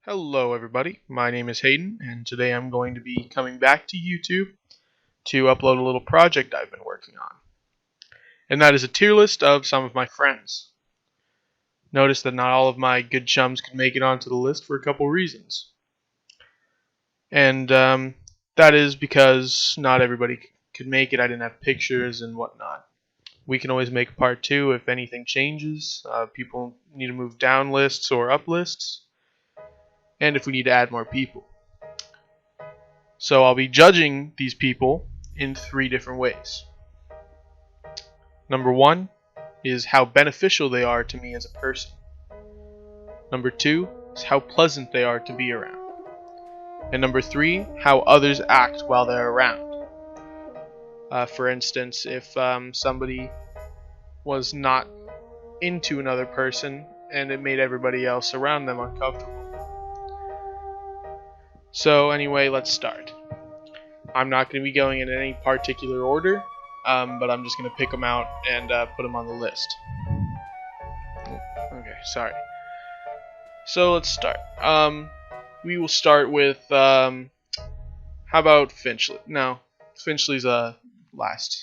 Hello everybody, my name is Hayden, and today I'm going to be coming back to YouTube to upload a little project I've been working on. And that is a tier list of some of my friends. Notice that not all of my good chums could make it onto the list for a couple reasons. And that is because not everybody could make it. I didn't have pictures and whatnot. We can always make a part 2 if anything changes. People need to move down lists or up lists. And if we need to add more people. So I'll be judging these people in 3 different ways. Number 1 is how beneficial they are to me as a person. Number 2 is how pleasant they are to be around. And number 3, how others act while they're around. For instance, if somebody was not into another person and it made everybody else around them uncomfortable. So anyway, let's start. I'm not going to be going in any particular order, but I'm just going to pick them out and put them on the list. Okay, sorry. So let's start. We will start with, how about Finchley? No, Finchley's last.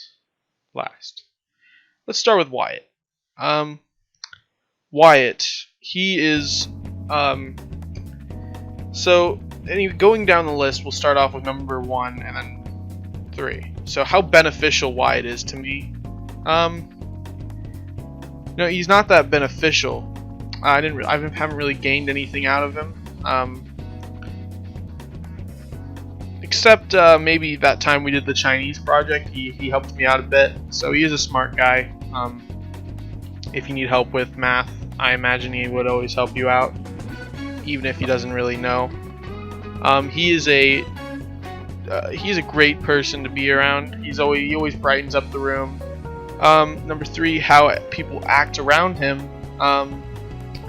Let's start with Wyatt. Wyatt, he is, so going down the list, we'll start off with number 1 and then 3. So how beneficial Wyatt is to me. No, he's not that beneficial. I haven't really gained anything out of him. Except maybe that time we did the Chinese project, he helped me out a bit. So he is a smart guy. If you need help with math, I imagine he would always help you out, even if he doesn't really know. He's a great person to be around. He always brightens up the room. Number 3, how people act around him.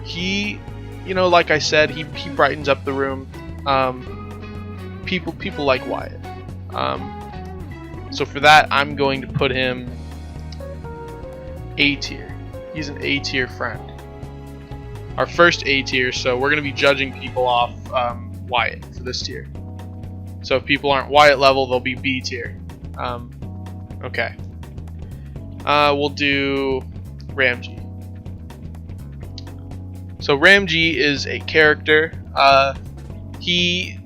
He, like I said, he brightens up the room. People like Wyatt. So for that, I'm going to put him A tier. He's an A tier friend. Our first A tier. So we're going to be judging people off Wyatt for this tier. So if people aren't Wyatt level, they'll be B tier. Okay. We'll do Ramji. So Ramji is a character. He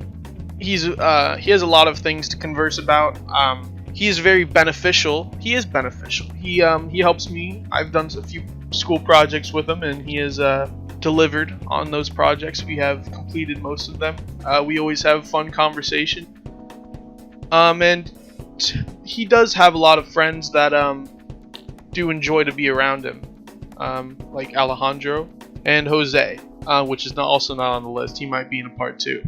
has a lot of things to converse about. He is very beneficial. He is beneficial. He helps me. I've done a few school projects with him, and he has delivered on those projects. We have completed most of them. We always have fun conversation. And he does have a lot of friends that do enjoy to be around him, like Alejandro and Jose, which is also not on the list. He might be in a part 2,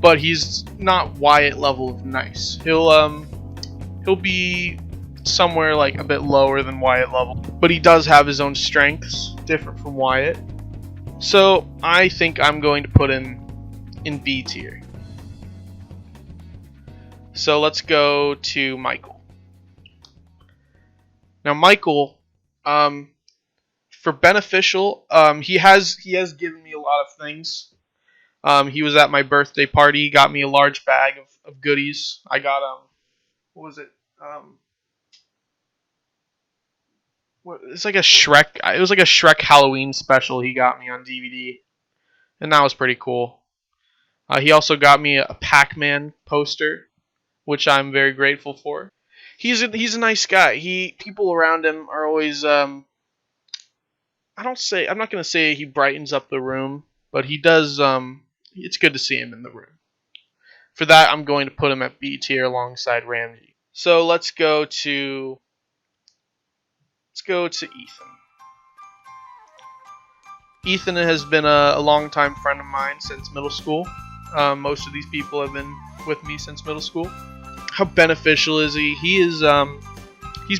but he's not Wyatt level of nice. He'll be somewhere like a bit lower than Wyatt level, but he does have his own strengths, different from Wyatt. So I think I'm going to put him in B tier. So let's go to Michael. Now Michael, for beneficial, he has given me a lot of things. He was at my birthday party, got me a large bag of goodies. I got what was it? It's like a Shrek. It was like a Shrek Halloween special he got me on DVD, and that was pretty cool. He also got me a Pac-Man poster, which I'm very grateful for. He's a nice guy. People around him are always I'm not gonna say he brightens up the room, but he does. It's good to see him in the room. For that, I'm going to put him at B tier alongside Ramji. So let's go to Ethan. Ethan has been a longtime friend of mine since middle school. Most of these people have been with me since middle school. How beneficial is he? He's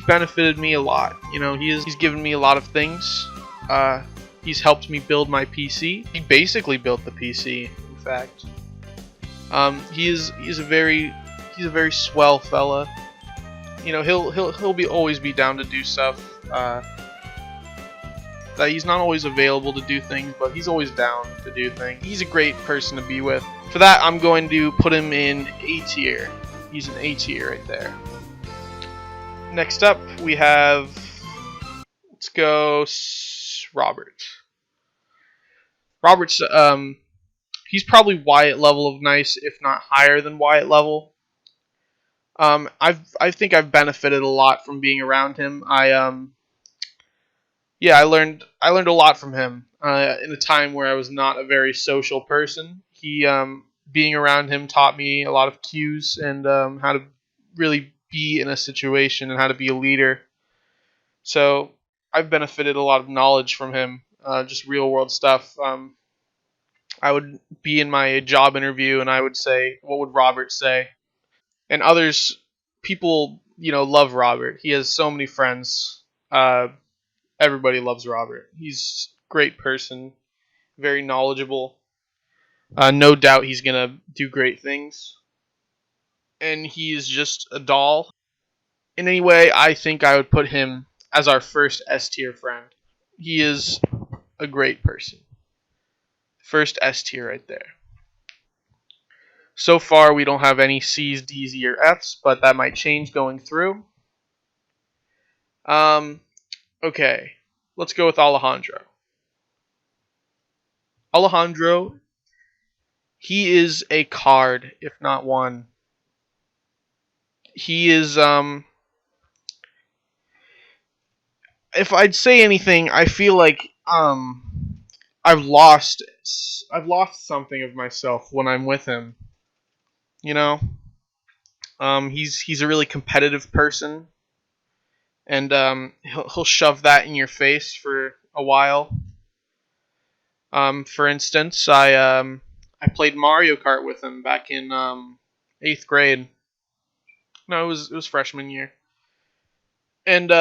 benefited me a lot. He's given me a lot of things. He's helped me build my PC. He basically built the PC, in fact. He's a very swell fella. He'll always be down to do stuff. that he's not always available to do things, but he's always down to do things. He's a great person to be with. For that, I'm going to put him in A tier. He's an A tier right there. Next up, we have, let's go Robert. Robert's he's probably Wyatt level of nice, if not higher than Wyatt level. I think I've benefited a lot from being around him. I learned a lot from him in a time where I was not a very social person. He being around him taught me a lot of cues and how to really be in a situation and how to be a leader. So I've benefited a lot of knowledge from him, just real world stuff. I would be in my job interview and I would say, what would Robert say? And others, people, love Robert. He has so many friends. Everybody loves Robert. He's a great person, very knowledgeable. No doubt he's going to do great things. And he's just a doll. In any way, I think I would put him as our first S tier friend. He is a great person. First S tier right there. So far, we don't have any C's, D's, or F's, but that might change going through. Okay, let's go with Alejandro. Alejandro, he is a card, if not one. He is, if I'd say anything, I feel like, I've lost something of myself when I'm with him. He's a really competitive person, and he'll shove that in your face for a while. For instance, I played Mario Kart with him back in 8th grade. No, it was freshman year, and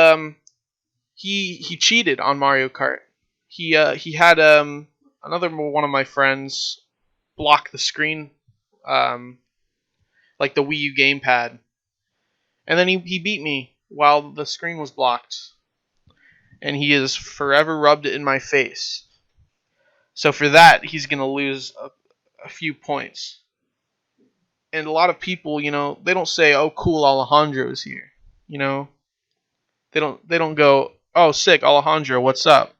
he cheated on Mario Kart. He had another one of my friends block the screen, like the Wii U gamepad, and then he beat me while the screen was blocked, and he has forever rubbed it in my face. So for that, he's gonna lose a few points. And a lot of people, they don't say, "Oh, cool, Alejandro's here." They don't go, "Oh, sick, Alejandro, what's up?"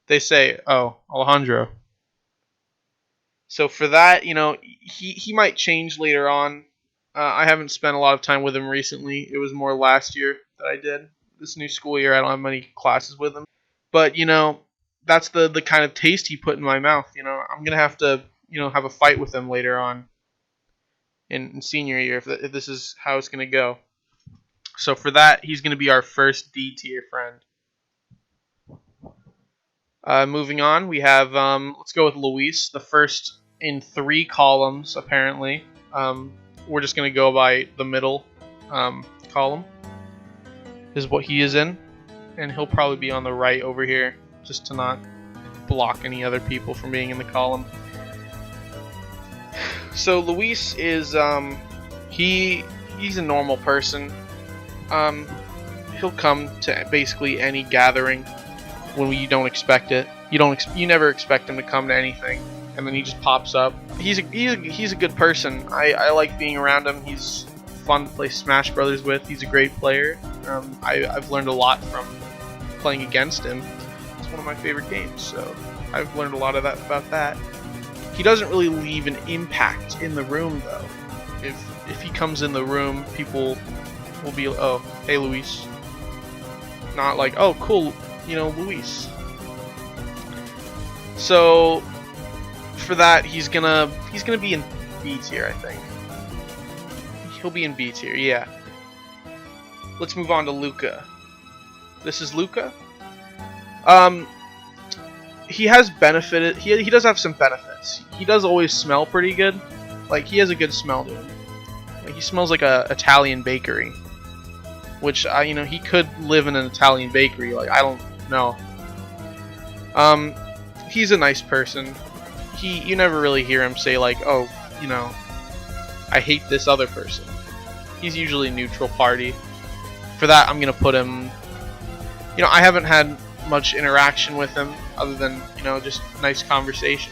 They say, "Oh, Alejandro." So for that, he might change later on. I haven't spent a lot of time with him recently. It was more last year that I did. This new school year, I don't have many classes with him. But, that's the kind of taste he put in my mouth. I'm going to have to, have a fight with him later on in senior year if this is how it's going to go. So for that, he's going to be our first D tier friend. Moving on, we have, let's go with Luis, the first in 3 columns, apparently. We're just going to go by the middle column, is what he is in. And he'll probably be on the right over here, just to not block any other people from being in the column. So Luis is, he's a normal person. He'll come to basically any gathering when you don't expect it. You never expect him to come to anything, and then he just pops up. He's a good person. I like being around him. He's fun to play Smash Brothers with. He's a great player. I've learned a lot from playing against him. It's one of my favorite games, so I've learned a lot about that. He doesn't really leave an impact in the room, though. If he comes in the room, people will be, "Oh, hey, Luis." Not like, "Oh, cool, Luis." So for that, he's gonna be in B tier, I think. He'll be in B tier, yeah. Let's move on to Luca. This is Luca. He has benefited. He does have some benefits. He does always smell pretty good. Like, he has a good smell to him. Like, he smells like a Italian bakery, which he could live in an Italian bakery. Like, I don't know. He's a nice person. You never really hear him say like, "Oh, I hate this other person." He's usually neutral party. For that, I'm gonna put him. I haven't had much interaction with him other than, you know, just nice conversation.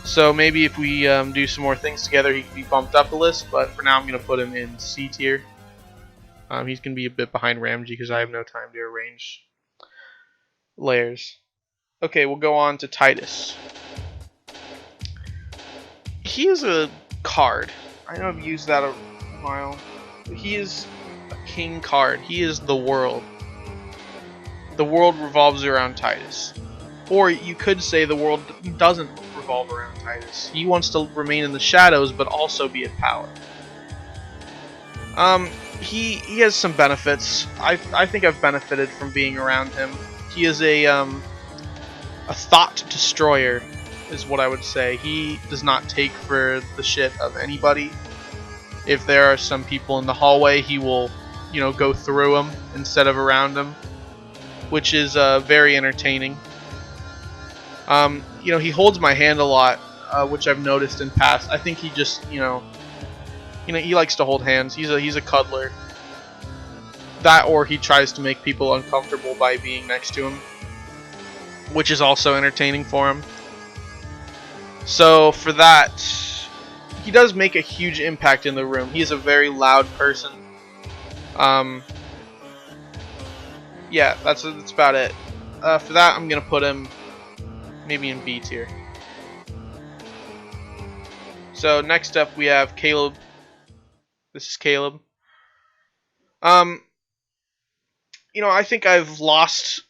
So maybe if we do some more things together, he can be bumped up a list. But for now, I'm going to put him in C tier. He's going to be a bit behind Ramji because I have no time to arrange layers. Okay, we'll go on to Titus. He is a card. I know I've used that a while. He is a king card. He is the world. The world revolves around Titus. Or you could say the world doesn't revolve around Titus. He wants to remain in the shadows, but also be at power. He has some benefits. I think I've benefited from being around him. He is a thought destroyer, is what I would say. He does not take for the shit of anybody. If there are some people in the hallway, he will, you know, go through them instead of around them, which is very entertaining. You know, he holds my hand a lot, which I've noticed in past. I think he just, you know, he likes to hold hands. He's a cuddler. That, or he tries to make people uncomfortable by being next to him, which is also entertaining for him. So for that, he does make a huge impact in the room. He is a very loud person. Yeah, that's about it. For that, I'm gonna put him maybe in B tier. So next up we have Caleb. This is Caleb. You know, I think I've lost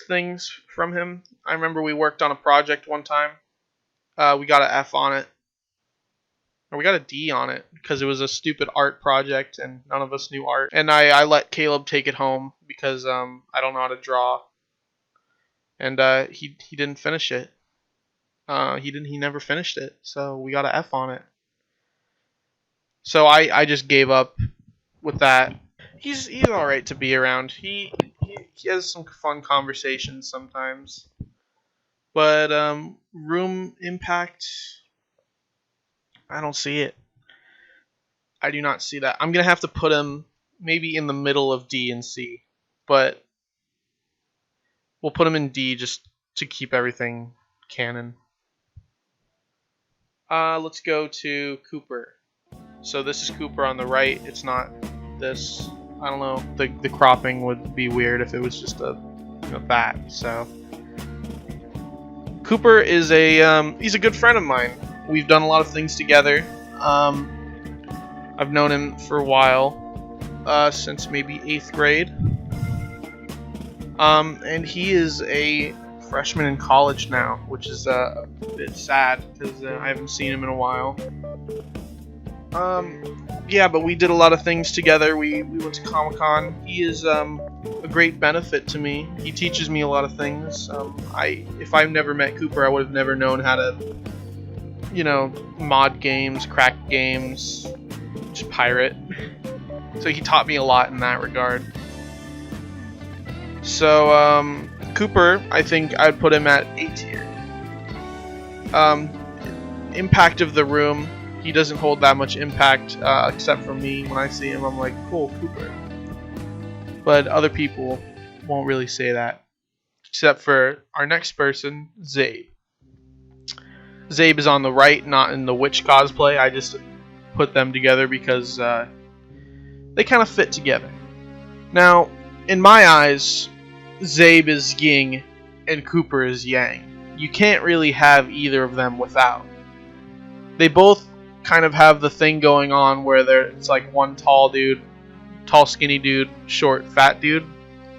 things from him. I remember we worked on a project one time. We got an F on it. Or we got a D on it because it was a stupid art project and none of us knew art. And I let Caleb take it home because I don't know how to draw. And he didn't finish it. He never finished it. So we got an F on it. So I just gave up with that. He's alright to be around. He has some fun conversations sometimes. But room impact, I don't see it. I do not see that. I'm going to have to put him maybe in the middle of D and C. But we'll put him in D just to keep everything canon. Let's go to Cooper. So this is Cooper on the right. It's not this. I don't know. The cropping would be weird if it was just that. So Cooper is he's a good friend of mine. We've done a lot of things together. I've known him for a while, since maybe 8th grade. And he is a freshman in college now, which is a bit sad because I haven't seen him in a while. Yeah, but we did a lot of things together. We went to Comic-Con. He is a great benefit to me. He teaches me a lot of things. If I've never met Cooper, I would have never known how to, you know, mod games, crack games, just pirate. So he taught me a lot in that regard. So Cooper, I think I'd put him at A tier. Impact of the room. He doesn't hold that much impact, except for me. When I see him, I'm like, cool, Cooper. But other people won't really say that. Except for our next person, Zabe. Zabe is on the right, not in the witch cosplay. I just put them together because they kind of fit together. Now, in my eyes, Zabe is yin and Cooper is yang. You can't really have either of them without. They both kind of have the thing going on where it's like one tall skinny dude, short fat dude,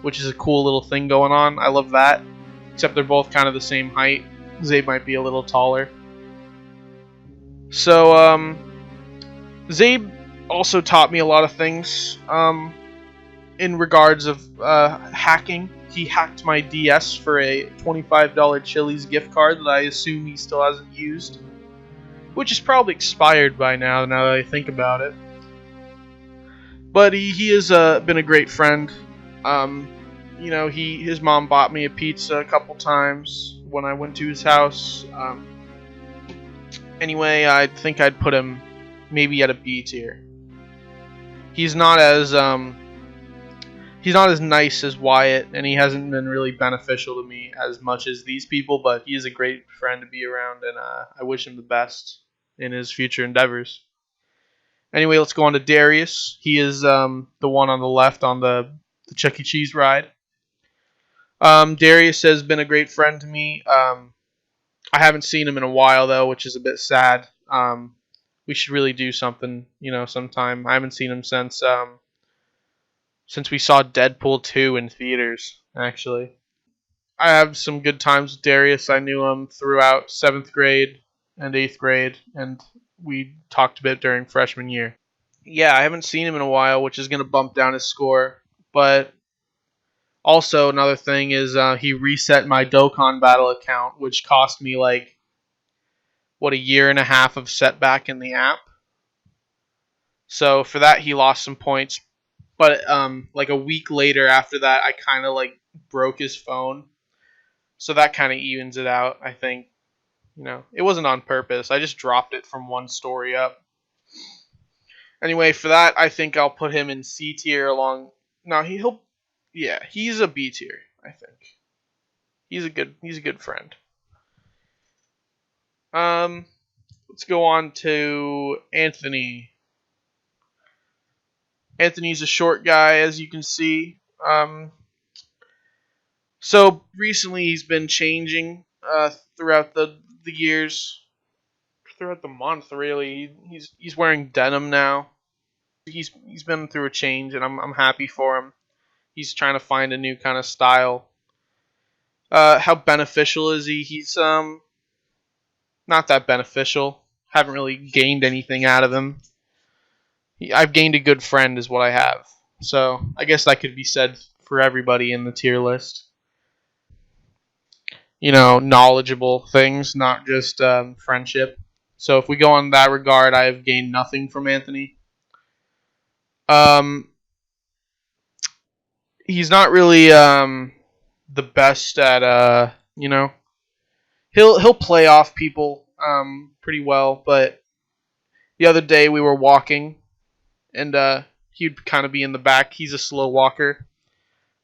which is a cool little thing going on. I love that. Except they're both kind of the same height. Zabe might be a little taller. So Zabe also taught me a lot of things in regards of hacking. He hacked my DS for a $25 Chili's gift card that I assume he still hasn't used, which is probably expired by now that I think about it. But he has been a great friend. You know, his mom bought me a pizza a couple times when I went to his house. Anyway, I think I'd put him maybe at a B tier. He's not as He's not as nice as Wyatt, and he hasn't been really beneficial to me as much as these people, but he is a great friend to be around, and I wish him the best in his future endeavors. Anyway, let's go on to Darius. He is the one on the left on the Chuck E. Cheese ride. Darius has been a great friend to me. I haven't seen him in a while, though, which is a bit sad. We should really do something, sometime. I haven't seen him since we saw Deadpool 2 in theaters, actually. I have some good times with Darius. I knew him throughout 7th grade and 8th grade, and we talked a bit during freshman year. Yeah, I haven't seen him in a while, which is going to bump down his score. But also, another thing is he reset my Dokkan Battle account, which cost me a year and a half of setback in the app. So for that, he lost some points. But a week later after that, I kind of broke his phone. So that kind of evens it out, I think. It wasn't on purpose. I just dropped it from one story up. Anyway, for that, I think I'll put him in C tier along. No, he's a B tier, I think. He's a good friend. Let's go on to Anthony. Anthony's a short guy, as you can see. So recently he's been changing throughout the years, throughout the month. Really, he's wearing denim now. He's been through a change, and I'm happy for him. He's trying to find a new kind of style. How beneficial is he? He's not that beneficial. Haven't really gained anything out of him. I've gained a good friend, is what I have. So I guess that could be said for everybody in the tier list. Knowledgeable things, not just friendship. So if we go on that regard, I have gained nothing from Anthony. He's not really the best at he'll play off people pretty well, but the other day we were walking and he'd kind of be in the back. He's a slow walker,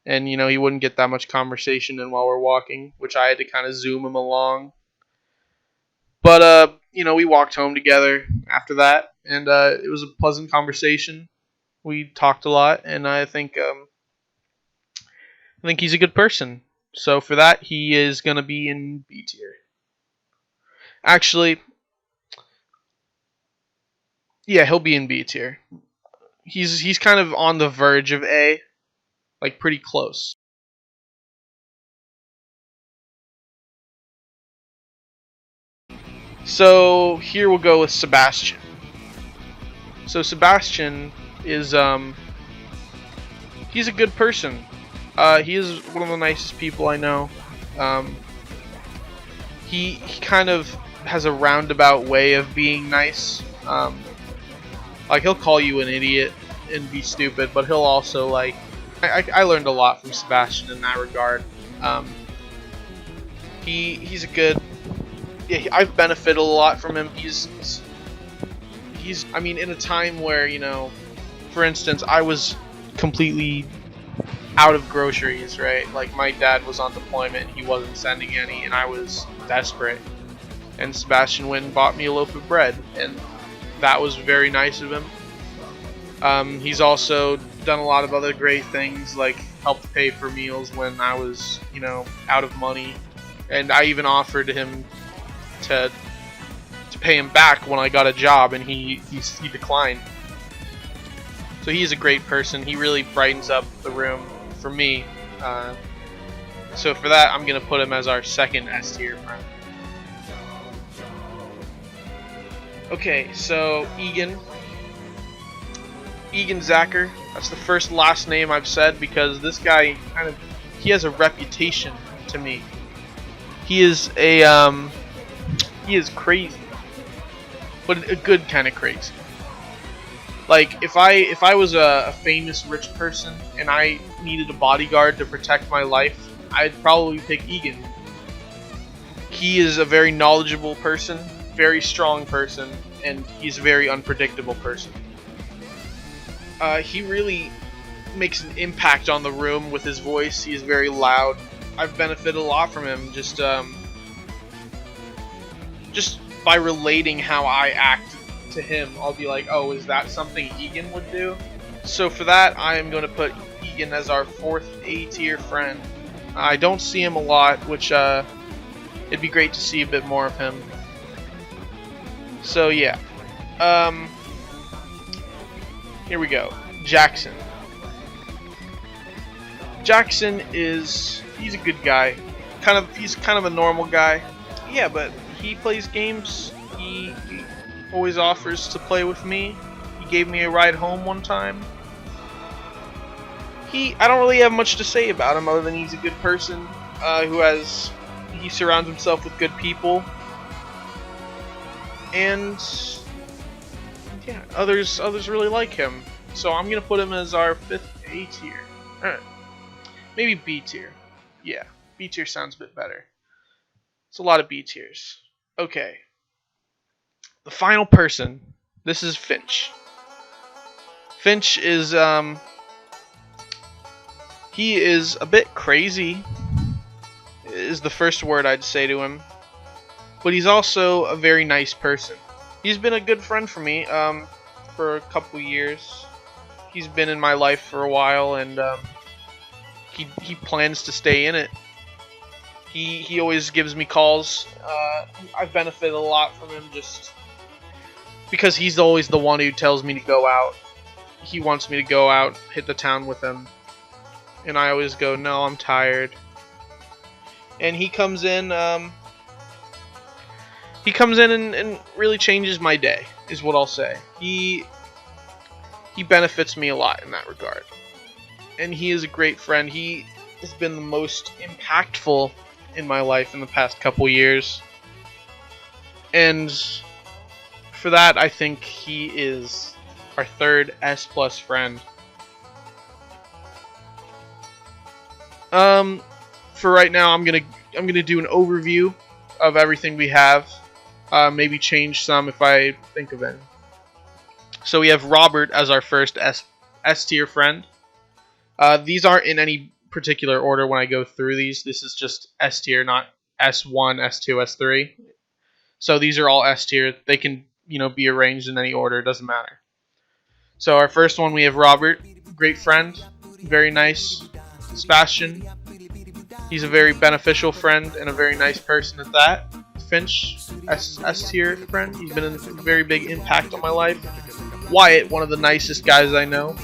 and he wouldn't get that much conversation in while we're walking, which I had to kind of zoom him along. But we walked home together after that, and it was a pleasant conversation. We talked a lot, and I think he's a good person. So for that, he is going to be in B tier. Actually, yeah, he'll be in B tier. He's kind of on the verge of A, pretty close. So here we'll go with Sebastian. So Sebastian is he's a good person. He is one of the nicest people I know. He kind of has a roundabout way of being nice. He'll call you an idiot and be stupid, but he'll also I learned a lot from Sebastian in that regard. He's a good. Yeah, I've benefited a lot from him. He's in a time where for instance, I was completely out of groceries, right? My dad was on deployment, he wasn't sending any, and I was desperate. And Sebastian went and bought me a loaf of bread, and that was very nice of him. He's also done a lot of other great things, like helped pay for meals when I was, out of money. And I even offered him to pay him back when I got a job, and he declined. So he's a great person. He really brightens up the room for me. So for that, I'm going to put him as our second S tier friend. Okay, so Egan Zacher. That's the first last name I've said because this guy he has a reputation to me. He is he is crazy, but a good kind of crazy. If I was a famous rich person and I needed a bodyguard to protect my life, I'd probably pick Egan. He is a very knowledgeable person, very strong person, and he's a very unpredictable person. He really makes an impact on the room with his voice. He is very loud. I've benefited a lot from him just by relating how I act to him. I'll be like, oh, is that something Egan would do? So for that, I am going to put Egan as our 4th A tier friend. I don't see him a lot, which it'd be great to see a bit more of him. So yeah, here we go. Jackson. Jackson he's a good guy. He's kind of a normal guy. Yeah, but he plays games. He always offers to play with me. He gave me a ride home one time. I don't really have much to say about him other than he's a good person he surrounds himself with good people. And yeah, others really like him. So I'm gonna put him as our 5th A tier. Maybe B tier. Yeah, B tier sounds a bit better. It's a lot of B tiers. Okay. The final person. This is Finch. Finch is he is a bit crazy, is the first word I'd say to him. But he's also a very nice person. He's been a good friend for me for a couple years. He's been in my life for a while, and he plans to stay in it. He always gives me calls. I've benefited a lot from him just because he's always the one who tells me to go out. He wants me to go out, hit the town with him. And I always go, no, I'm tired. And he comes in and really changes my day, is what I'll say. He benefits me a lot in that regard. And he is a great friend. He has been the most impactful in my life in the past couple years. And for that, I think he is our 3rd S+ friend. For right now, I'm gonna do an overview of everything we have. Maybe change some if I think of any. So we have Robert as our first S tier friend. These aren't in any particular order when I go through these. This is just S tier, not S1, S2, S3. So these are all S tier. They can, be arranged in any order. It doesn't matter. So our first one, we have Robert. Great friend. Very nice. Sebastian. He's a very beneficial friend and a very nice person at that. Finch, S tier friend. He's been a very big impact on my life. Wyatt, one of the nicest guys I know.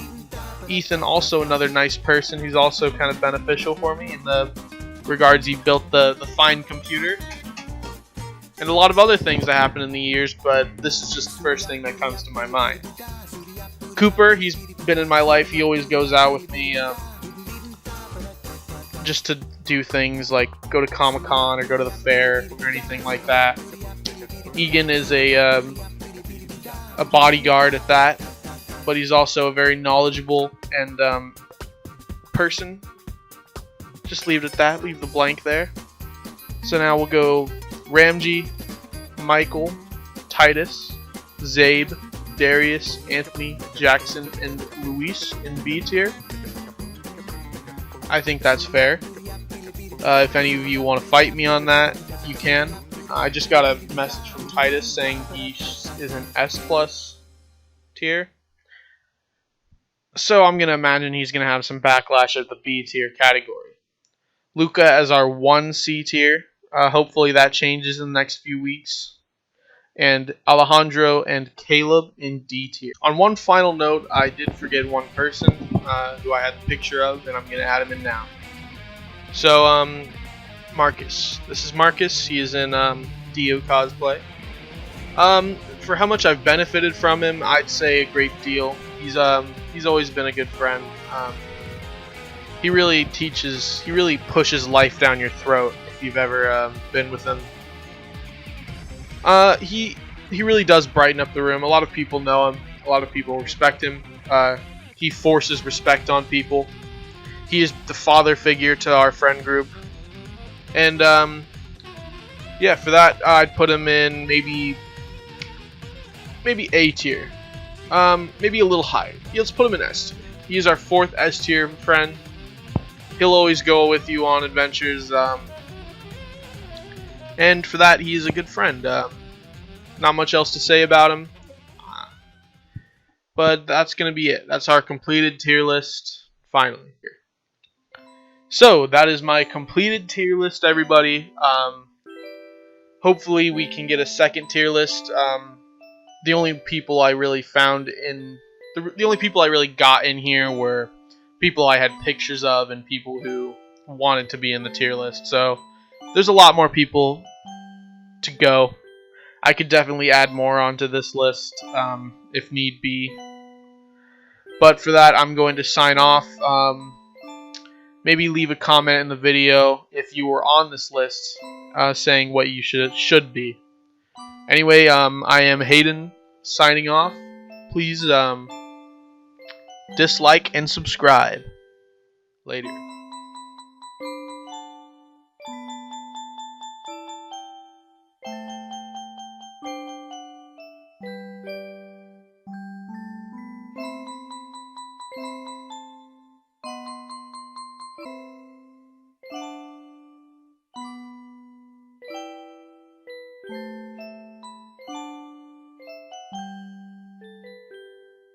Ethan, also another nice person who's also kind of beneficial for me in the regards he built the fine computer. And a lot of other things that happened in the years, but this is just the first thing that comes to my mind. Cooper, he's been in my life. He always goes out with me just to do things like go to Comic-Con or go to the fair or anything like that. Egan is a bodyguard at that, but he's also a very knowledgeable and person. Just leave it at that. Leave the blank there. So now we'll go Ramji, Michael, Titus, Zabe, Darius, Anthony, Jackson, and Luis in B tier. I think that's fair. If any of you want to fight me on that, you can. I just got a message from Titus saying he is an S+ tier. So I'm going to imagine he's going to have some backlash at the B tier category. Luca as our 1 C tier. Hopefully that changes in the next few weeks. And Alejandro and Caleb in D tier. On one final note, I did forget one person who I had the picture of, and I'm going to add him in now. So, Marcus. This is Marcus. He is in Dio cosplay. For how much I've benefited from him, I'd say a great deal. He's always been a good friend. He really pushes life down your throat if you've ever been with him. He really does brighten up the room. A lot of people know him. A lot of people respect him. He forces respect on people. He is the father figure to our friend group. And yeah, for that I'd put him in maybe A tier. Maybe a little higher. Yeah, let's put him in S tier. He's our 4th S tier friend. He'll always go with you on adventures, and for that, he's a good friend. Not much else to say about him, but that's gonna be it. That's our completed tier list. Finally, here. So that is my completed tier list, everybody. Hopefully, we can get a second tier list. The only people I really found in the only people I really got in here were people I had pictures of and people who wanted to be in the tier list. So there's a lot more people to go. I could definitely add more onto this list if need be. But for that, I'm going to sign off. Maybe leave a comment in the video if you were on this list, saying what you should be. Anyway, I am Hayden signing off. Please dislike and subscribe. Later.